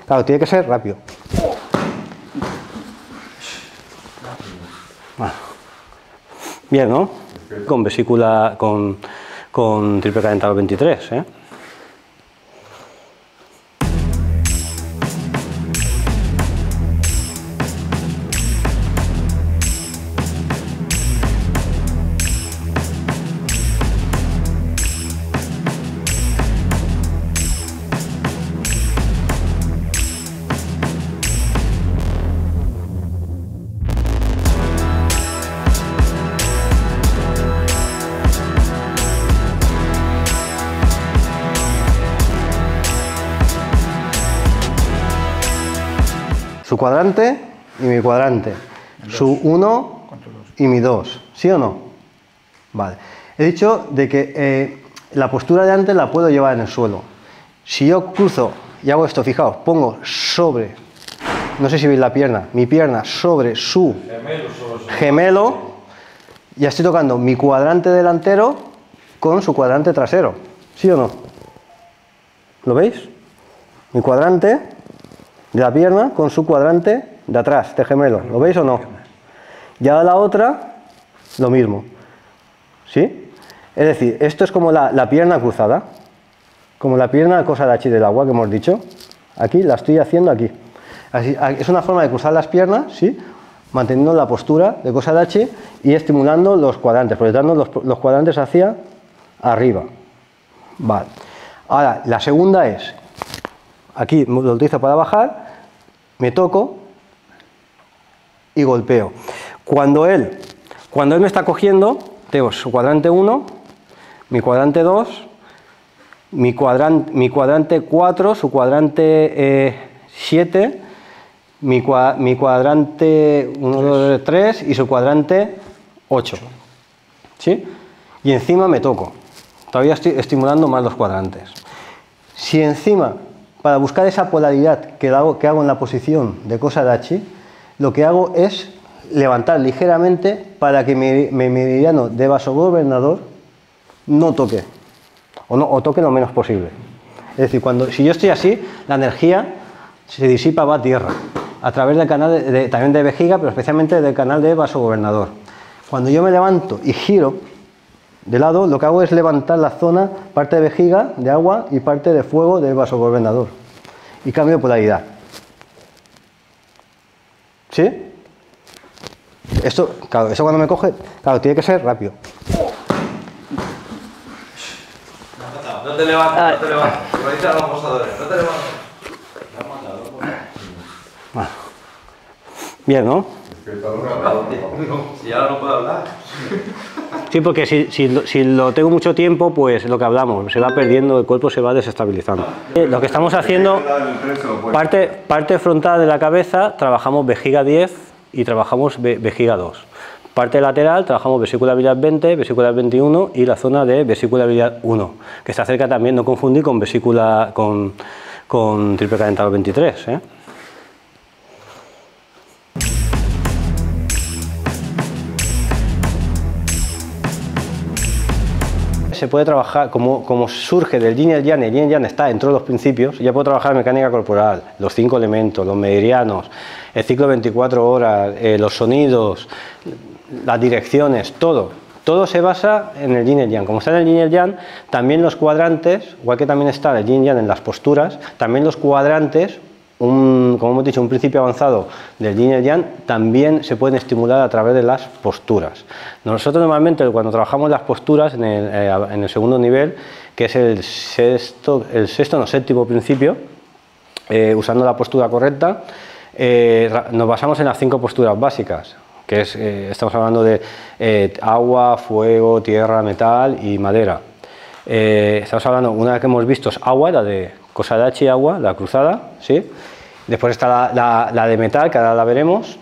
Claro, tiene que ser rápido. Bueno. Bien, ¿no? Con vesícula, con triple calentador 23, ¿eh? Su cuadrante y mi cuadrante. Su 1 y mi 2. ¿Sí o no? Vale. He dicho de que la postura de antes la puedo llevar en el suelo. Si yo cruzo y hago esto, fijaos, pongo sobre, no sé si veis la pierna, mi pierna sobre su gemelo, ya estoy tocando mi cuadrante delantero con su cuadrante trasero. ¿Sí o no? ¿Lo veis? Mi cuadrante de la pierna con su cuadrante de atrás, de gemelo. ¿Lo veis o no? Ya la otra, lo mismo. ¿Sí? Es decir, esto es como la pierna cruzada. Como la pierna Kosadachi del agua que hemos dicho. Aquí la estoy haciendo aquí. Así, es una forma de cruzar las piernas, ¿sí? Manteniendo la postura de Kosadachi y estimulando los cuadrantes, proyectando los cuadrantes hacia arriba. Vale. Ahora, la segunda es, aquí lo utilizo para bajar, me toco y golpeo. Cuando él me está cogiendo, tengo su cuadrante 1, mi cuadrante 2, mi cuadrante 4, su cuadrante 7, mi cuadrante 1, 2, 3 y su cuadrante 8. ¿Sí? Y encima me toco. Todavía estoy estimulando más los cuadrantes. Si encima, para buscar esa polaridad que hago en la posición de Kosadachi, lo que hago es levantar ligeramente para que mi meridiano de vasogobernador no toque, o toque lo menos posible. Es decir, si yo estoy así, la energía se disipa, va a tierra, a través del canal también de vejiga, pero especialmente del canal de vasogobernador. Cuando yo me levanto y giro de lado, lo que hago es levantar la zona, parte de vejiga, de agua, y parte de fuego del vasogobernador. Y cambio de polaridad. ¿Sí? Esto, claro, eso cuando me coge, claro, tiene que ser rápido. No te levantes, no te levantes. Lo dicen los posadores, no te levantes. Bueno. Bien, ¿no? Si ahora no puedo hablar. Sí, porque si lo tengo mucho tiempo, pues lo que hablamos, se va perdiendo, el cuerpo se va desestabilizando. Lo que estamos haciendo, parte frontal de la cabeza, trabajamos vejiga 10 y trabajamos vejiga 2. Parte lateral, trabajamos vesícula biliar 20, vesícula 21 y la zona de vesícula biliar 1, que está cerca también, no confundir con vesícula, con triple calentador 23, ¿eh? Se puede trabajar, como surge del yin y el yang está dentro de los principios, ya puedo trabajar mecánica corporal, los 5 elementos, los meridianos, el ciclo de 24 horas, los sonidos, las direcciones, todo se basa en el yin y el yang. Como está en el yin y el yang, también los cuadrantes, igual que también está el yin y yang en las posturas, también los cuadrantes, como hemos dicho, un principio avanzado del yin y el yang, también se pueden estimular a través de las posturas. Nosotros normalmente cuando trabajamos las posturas en el segundo nivel, que es el séptimo principio, usando la postura correcta, nos basamos en las 5 posturas básicas, que es, estamos hablando de agua, fuego, tierra, metal y madera. Estamos hablando, una que hemos visto es agua, la de Kosadachi agua, la cruzada, ¿sí? Después está la de metal, que ahora la veremos.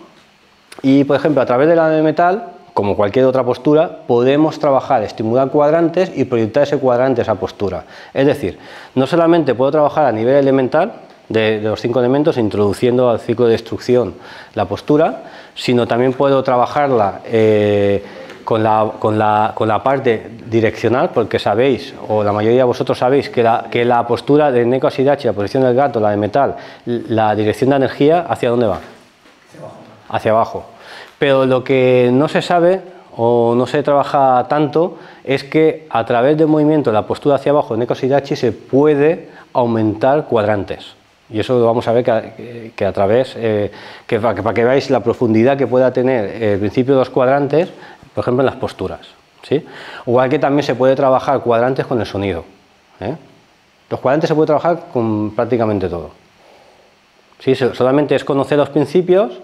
Y, por ejemplo, a través de la de metal, como cualquier otra postura, podemos trabajar, estimular cuadrantes y proyectar ese cuadrante, esa postura. Es decir, no solamente puedo trabajar a nivel elemental, de los 5 elementos, introduciendo al ciclo de destrucción la postura, sino también puedo trabajarla con la parte direccional, porque sabéis, o la mayoría de vosotros sabéis, que la postura de Neko Ashidachi, la posición del gato, la de metal, la dirección de energía, ¿hacia dónde va? Hacia abajo. Hacia abajo. Pero lo que no se sabe o no se trabaja tanto es que a través del movimiento de la postura hacia abajo de Neko Ashidachi se puede aumentar cuadrantes. Y eso lo vamos a ver que a través, para que veáis la profundidad que pueda tener el principio de los cuadrantes, por ejemplo en las posturas, ¿sí? Igual que también se puede trabajar cuadrantes con el sonido, ¿eh? Los cuadrantes se puede trabajar con prácticamente todo, ¿sí? Solamente es conocer los principios,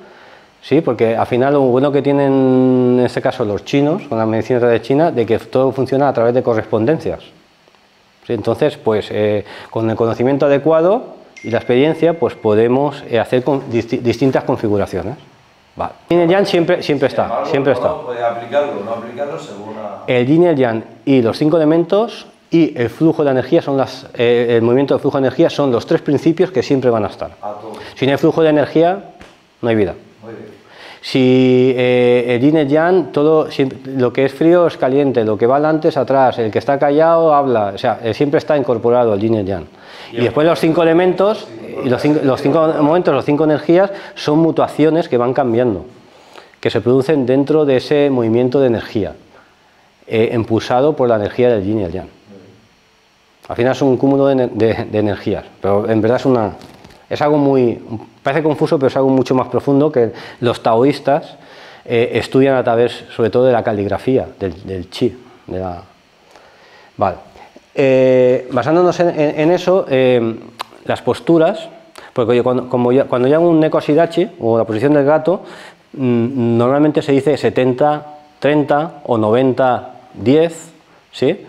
¿sí? Porque al final lo bueno que tienen en este caso los chinos, con la medicina de China, de que todo funciona a través de correspondencias, ¿sí? Entonces, pues con el conocimiento adecuado y la experiencia, pues podemos hacer distintas configuraciones. Vale. El yin y el yang siempre está, siempre está. Puede aplicarlo o no aplicarlo según El yin y el yang y los 5 elementos y el flujo de energía son el movimiento de flujo de energía son los 3 principios que siempre van a estar. Si no hay flujo de energía, no hay vida. Muy bien. Si el yin y el yang, todo, lo que es frío es caliente, lo que va adelante es atrás, el que está callado habla, o sea, siempre está incorporado el yin y el yang. Y después los 5 elementos, y los 5 momentos, los 5 energías, son mutuaciones que van cambiando, que se producen dentro de ese movimiento de energía, impulsado por la energía del yin y el yang. Al final es un cúmulo de energías, pero en verdad es algo muy, parece confuso, pero es algo mucho más profundo que los taoístas estudian a través, sobre todo, de la caligrafía, del chi. Vale. Basándonos en eso, las posturas, porque cuando yo hago un Neko Ashidachi, o la posición del gato, normalmente se dice 70-30 o 90-10, ¿sí?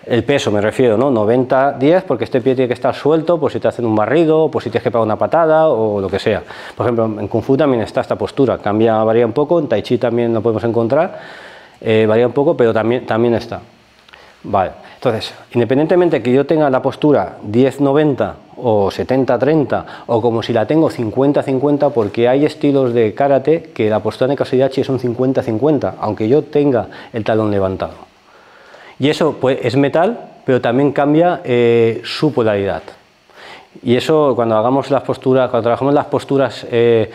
El peso me refiero, ¿no? 90-10, porque este pie tiene que estar suelto por si te hacen un barrido, o por si tienes que pegar una patada o lo que sea. Por ejemplo, en Kung Fu también está esta postura, varía un poco, en Tai Chi también lo podemos encontrar, varía un poco, pero también está. Vale, entonces, independientemente que yo tenga la postura 10-90 o 70-30, o como si la tengo 50-50, porque hay estilos de karate que la postura de Neko Ashidachi es un 50-50, aunque yo tenga el talón levantado. Y eso pues, es metal, pero también cambia su polaridad. Y eso cuando hagamos las posturas, cuando trabajamos las posturas, el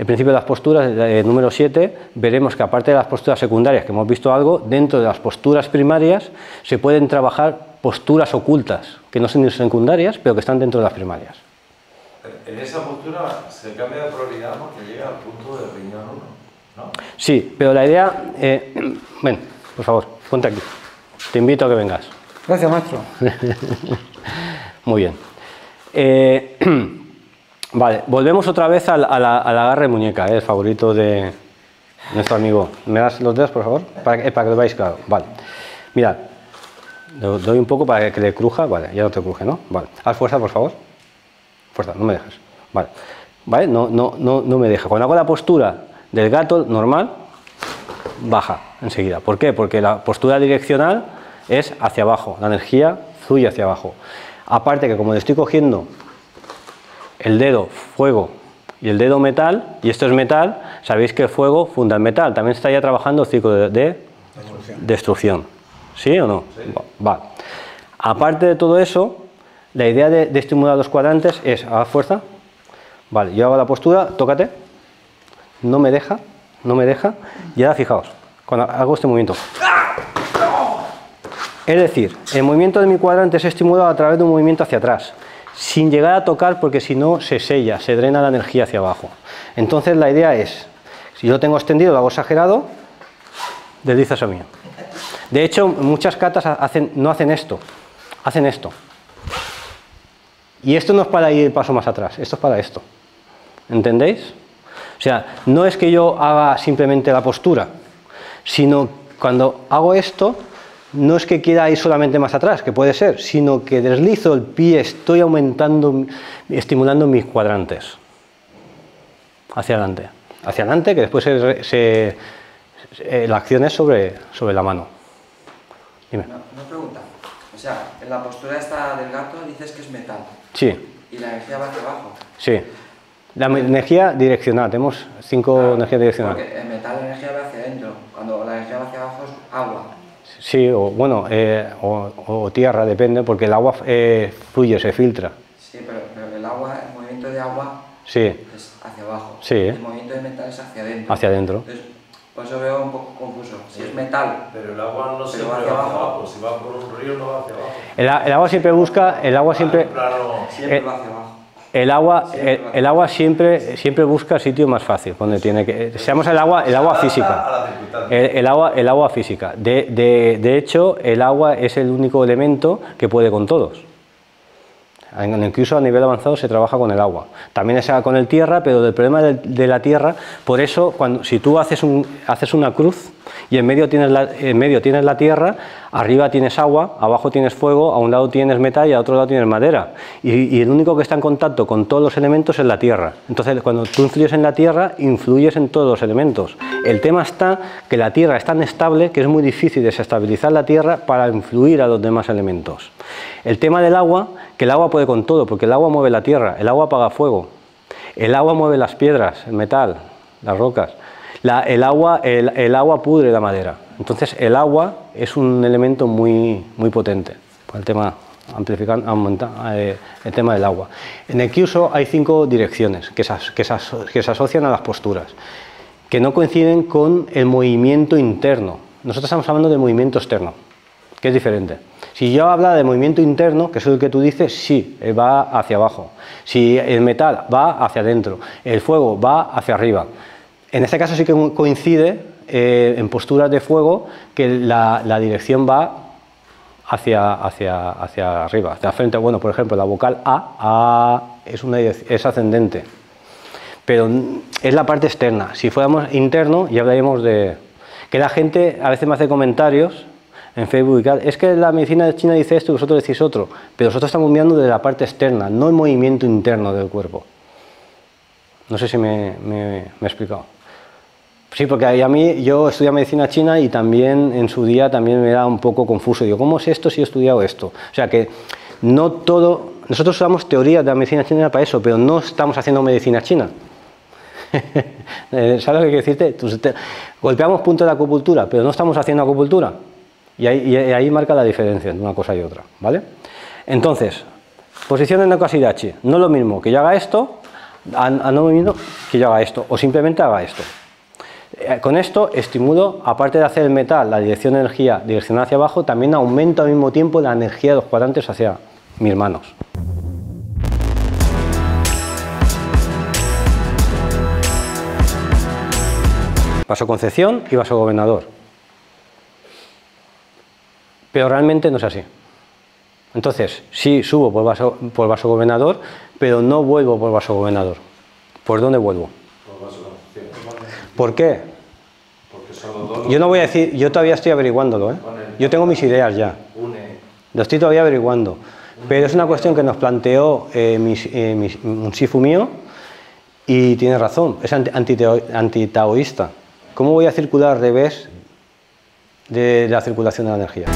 principio de las posturas, número 7, veremos que aparte de las posturas secundarias, que hemos visto algo, dentro de las posturas primarias se pueden trabajar posturas ocultas, que no son ni secundarias, pero que están dentro de las primarias. En esa postura se cambia de prioridad porque llega al punto de riñón 1, ¿no? Sí, pero la idea... ven, por favor, ponte aquí. Te invito a que vengas. Gracias, maestro. Muy bien. Vale, volvemos otra vez al agarre de muñeca, el favorito de nuestro amigo. ¿Me das los dedos, por favor? Para que lo veáis claro. Vale. Mirad, lo doy un poco para que le cruja. Vale, ya no te cruje, ¿no? Vale. Haz fuerza, por favor. Fuerza, no me dejes. Vale. Vale, no me deja. Cuando hago la postura del gato normal, baja enseguida. ¿Por qué? Porque la postura direccional es hacia abajo, la energía fluye hacia abajo. Aparte que como le estoy cogiendo el dedo fuego y el dedo metal, y esto es metal, sabéis que el fuego funda el metal, también está ya trabajando el ciclo de destrucción. ¿Sí o no? Sí. Vale. Aparte de todo eso, la idea de estimular los cuadrantes es a fuerza. Vale, yo hago la postura, tócate, no me deja, y ahora fijaos, cuando hago este movimiento. Es decir, el movimiento de mi cuadrante es estimulado a través de un movimiento hacia atrás, sin llegar a tocar porque si no se sella, se drena la energía hacia abajo. Entonces la idea es, si yo lo tengo extendido, lo hago exagerado, deslizas a mí. De hecho, muchas katas no hacen esto, hacen esto. Y esto no es para ir el paso más atrás, esto es para esto. ¿Entendéis? O sea, no es que yo haga simplemente la postura, sino cuando hago esto, no es que quiera ir solamente más atrás, que puede ser, sino que deslizo el pie, estoy aumentando, estimulando mis cuadrantes. Hacia adelante, que después la acción es sobre la mano. Dime. Una pregunta. O sea, en la postura esta del gato dices que es metal. Sí. ¿Y la energía va hacia abajo? Sí. La energía direccional, tenemos 5 energías direccionales. Porque el metal, la energía va hacia adentro. Cuando la energía va hacia abajo es agua. Sí, o bueno, o tierra, depende, porque el agua fluye, se filtra. Sí, pero el agua, el movimiento de agua Sí, es hacia abajo. Sí. El movimiento de metal es hacia adentro. hacia adentro. Entonces, por eso veo un poco confuso. Si es metal, Pero el agua no siempre va va hacia hacia abajo. abajo. Si va por un río, no va hacia abajo. El agua siempre busca, el agua siempre, En plano, siempre va hacia abajo. el agua siempre busca el sitio más fácil, donde tiene que, seamos el agua física. a la circunstancia. El agua física. De hecho, el agua es el único elemento que puede con todos. Incluso a nivel avanzado se trabaja con el agua. También se hace con el tierra, pero el problema de la tierra, por eso, si tú haces una cruz y en medio tienes la tierra, arriba tienes agua, abajo tienes fuego, a un lado tienes metal y a otro lado tienes madera. Y el único que está en contacto con todos los elementos es la tierra. Entonces, cuando tú influyes en la tierra, influyes en todos los elementos. El tema está que la tierra es tan estable que es muy difícil desestabilizar la tierra para influir a los demás elementos. El tema del agua, que el agua puede con todo, porque el agua mueve la tierra, el agua apaga fuego, el agua mueve las piedras, el metal, las rocas, el agua pudre la madera. Entonces el agua es un elemento muy potente para el tema, el tema del agua. En el Kyuso hay 5 direcciones que se asocian a las posturas, que no coinciden con el movimiento interno. Nosotros estamos hablando del movimiento externo, que es diferente. Si yo hablara de movimiento interno, que es el que tú dices, sí, va hacia abajo. Si el metal va hacia adentro, el fuego va hacia arriba. En este caso sí que coincide en posturas de fuego que la dirección va hacia arriba, hacia frente. Bueno, por ejemplo, la vocal A es ascendente, pero es la parte externa. Si fuéramos interno, ya hablaríamos de... Que la gente a veces me hace comentarios en Facebook y tal, es que la medicina china dice esto y vosotros decís otro, pero nosotros estamos mirando de la parte externa, no el movimiento interno del cuerpo. No sé si me he explicado. Sí, porque a mí, yo estudié medicina china y también en su día también me era un poco confuso. Digo, ¿cómo es esto si he estudiado esto? O sea que no todo, nosotros usamos teorías de la medicina china para eso, pero no estamos haciendo medicina china. ¿Sabes lo que quiero decirte? Golpeamos puntos de acupuntura, pero no estamos haciendo acupuntura. Y ahí marca la diferencia entre una cosa y otra, ¿vale? Entonces, posición en Okasidachi, no es lo mismo que yo haga esto, no lo mismo que yo haga esto, o simplemente haga esto. Con esto estimulo, aparte de hacer el metal, la dirección de energía direccionada hacia abajo, también aumento al mismo tiempo la energía de los cuadrantes hacia mis manos. Vasoconcepción y vasogobernador. Pero realmente no es así. Entonces, sí subo por vasogobernador, pero no vuelvo por vasogobernador. ¿Por dónde vuelvo? Por vasoconstricción. ¿Por qué? Porque solo dos. Yo no voy a decir, yo todavía estoy averiguándolo, ¿eh? Yo tengo mis ideas ya. Lo estoy todavía averiguando. Pero es una cuestión que nos planteó un shifu mío y tiene razón, es antitaoísta. ¿Cómo voy a circular al revés de la circulación de la energía?